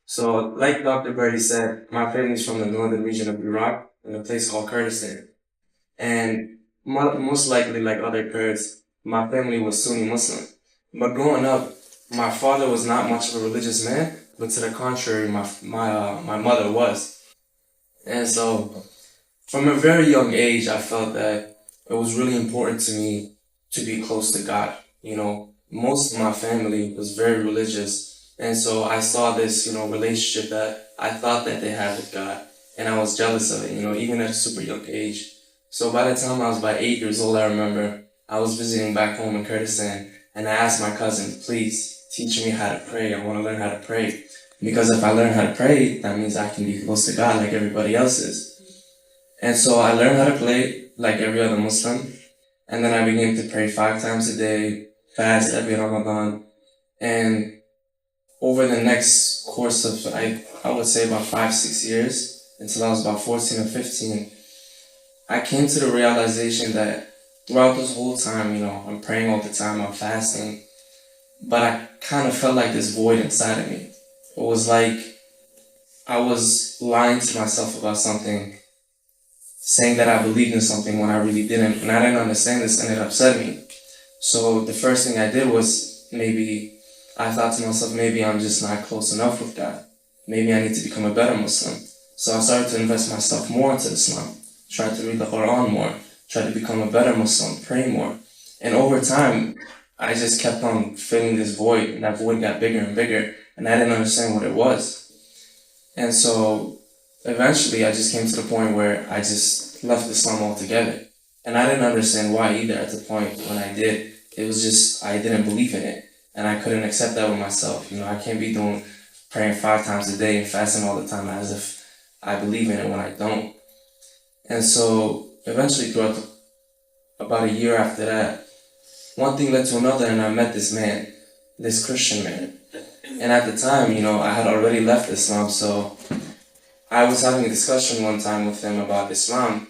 So, like Dr. Birdie said, my family's from the northern region of Iraq, in a place called Kurdistan. And most likely, like other Kurds, my family was Sunni Muslim. But growing up, my father was not much of a religious man, but to the contrary, my mother was. And so, from a very young age, I felt that it was really important to me to be close to God. Most of my family was very religious. And so I saw this, relationship that I thought that they had with God. And I was jealous of it, even at a super young age. So by the time I was about 8 years old, I remember I was visiting back home in Kurdistan. And I asked my cousin, please teach me how to pray. I want to learn how to pray. Because if I learn how to pray, that means I can be close to God like everybody else is. And so I learned how to pray like every other Muslim. And then I began to pray 5 times a day, fast every Ramadan. And over the next course of, I would say about 5, 6 years, until I was about 14 or 15, I came to the realization that throughout this whole time, I'm praying all the time, I'm fasting, but I kind of felt like this void inside of me. It was like I was lying to myself about something, saying that I believed in something when I really didn't, and I didn't understand this, and it upset me. So the first thing I did was I thought to myself, maybe I'm just not close enough with God. Maybe I need to become a better Muslim. So I started to invest myself more into Islam, tried to read the Quran more, tried to become a better Muslim, pray more. And over time, I just kept on filling this void, and that void got bigger and bigger, and I didn't understand what it was. And so eventually I just came to the point where I just left Islam altogether. And I didn't understand why either at the point when I did. It was just, I didn't believe in it. And I couldn't accept that with myself. I can't be praying 5 times a day and fasting all the time as if I believe in it when I don't. And so eventually throughout about a year after that, one thing led to another, and I met this man, this Christian man. And at the time, I had already left Islam, so I was having a discussion one time with him about Islam,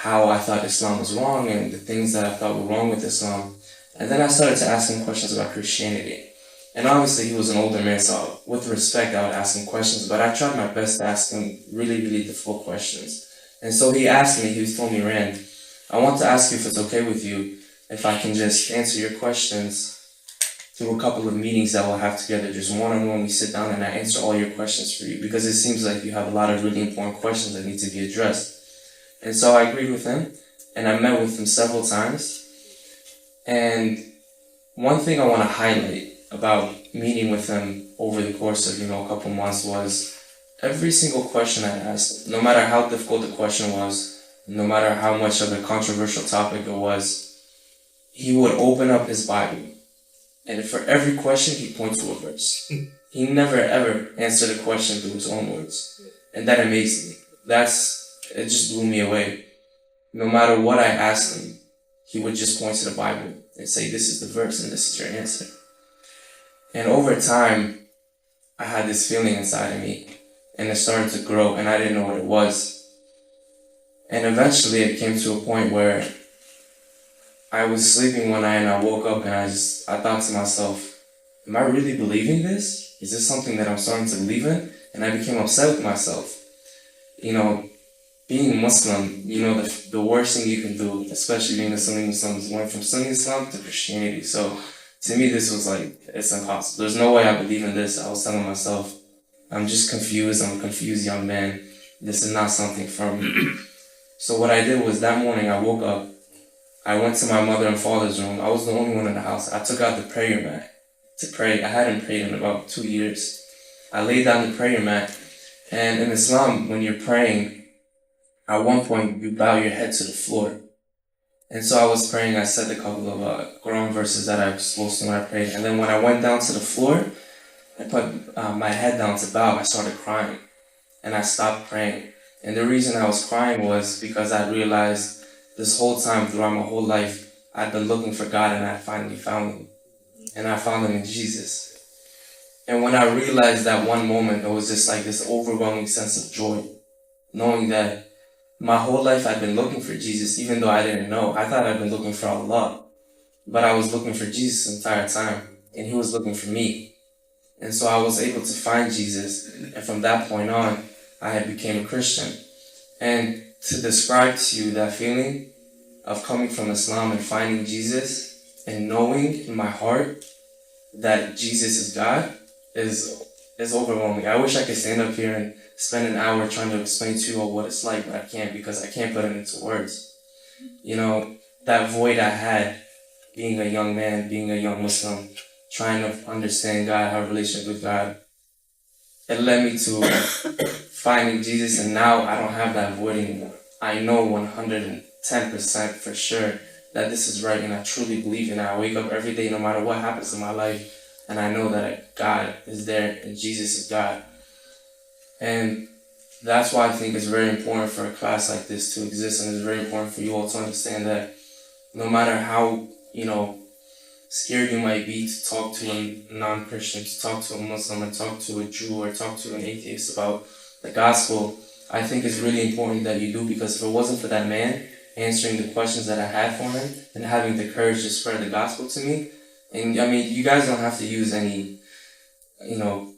how I thought Islam was wrong and the things that I thought were wrong with Islam. And then I started to ask him questions about Christianity. And obviously he was an older man, so with respect I would ask him questions, but I tried my best to ask him really, really difficult questions. And so he told me, Rand, I want to ask you if it's okay with you if I can just answer your questions through a couple of meetings that we'll have together, just one-on-one. We sit down and I answer all your questions for you, because it seems like you have a lot of really important questions that need to be addressed. And so I agreed with him, and I met with him several times. And one thing I want to highlight about meeting with him over the course of, a couple months was every single question I asked, no matter how difficult the question was, no matter how much of a controversial topic it was, he would open up his Bible. And for every question, he'd point to a verse. He never ever answered a question through his own words. And that amazed me. It just blew me away. No matter what I asked him, he would just point to the Bible and say, this is the verse and this is your answer. And over time, I had this feeling inside of me, and it started to grow, and I didn't know what it was. And eventually it came to a point where I was sleeping one night and I woke up and I thought to myself, am I really believing this? Is this something that I'm starting to believe in? And I became upset with myself. Being Muslim, the worst thing you can do, especially being a Sunni Muslim, is going from Sunni Islam to Christianity. So to me, this was like, it's impossible. There's no way I believe in this. I was telling myself, I'm just confused. I'm a confused young man. This is not something for me. So what I did was that morning I woke up, I went to my mother and father's room. I was the only one in the house. I took out the prayer mat to pray. I hadn't prayed in about 2 years. I laid down the prayer mat, and in Islam, when you're praying, at one point you bow your head to the floor. And so I was praying. I said a couple of Quran verses that I was supposed to when I prayed. And then when I went down to the floor, I put my head down to bow. I started crying, and I stopped praying. And the reason I was crying was because I realized this whole time throughout my whole life, I'd been looking for God, and I finally found Him. And I found Him in Jesus. And when I realized that one moment, it was just like this overwhelming sense of joy, knowing that my whole life I'd been looking for Jesus, even though I didn't know. I thought I'd been looking for Allah, but I was looking for Jesus the entire time, and He was looking for me. And so I was able to find Jesus. And from that point on, I had became a Christian. And to describe to you that feeling of coming from Islam and finding Jesus and knowing in my heart that Jesus is God is overwhelming. I wish I could stand up here and spend an hour trying to explain to you all what it's like, but I can't because I can't put it into words. You know, that void I had being a young man, being a young Muslim, trying to understand God, have a relationship with God, it led me to finding Jesus, and now I don't have that void anymore. I know 110% for sure that this is right, and I truly believe in it. I wake up every day, no matter what happens in my life, and I know that God is there and Jesus is God. And that's why I think it's very important for a class like this to exist, and it's very important for you all to understand that no matter how, scared you might be to talk to a non-Christian, to talk to a Muslim, or talk to a Jew, or talk to an atheist about the gospel, I think it's really important that you do, because if it wasn't for that man answering the questions that I had for him and having the courage to spread the gospel to me, and I mean, you guys don't have to use any,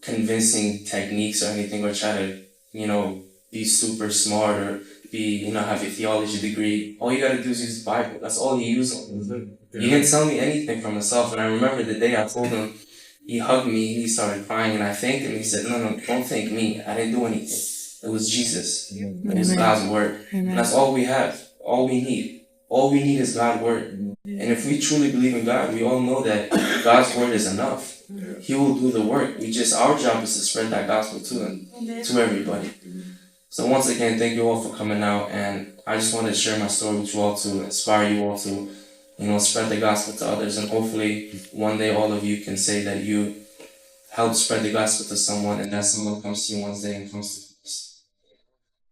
convincing techniques or anything, or try to, be super smart or be, have a theology degree. All you gotta do is use the Bible. That's all he used. He didn't tell me anything for myself. And I remember the day I told him, he hugged me, he started crying, and I thanked him. He said, no, don't thank me. I didn't do anything. It was Jesus. It was God's word. And that's all we have. All we need. All we need is God's word. And if we truly believe in God, we all know that God's word is enough. He will do the work. Our job is to spread that gospel to them, to everybody. So once again, thank you all for coming out, and I just wanted to share my story with you all to inspire you all to, spread the gospel to others, and hopefully one day all of you can say that you helped spread the gospel to someone, and that someone comes to you one day and comes to us.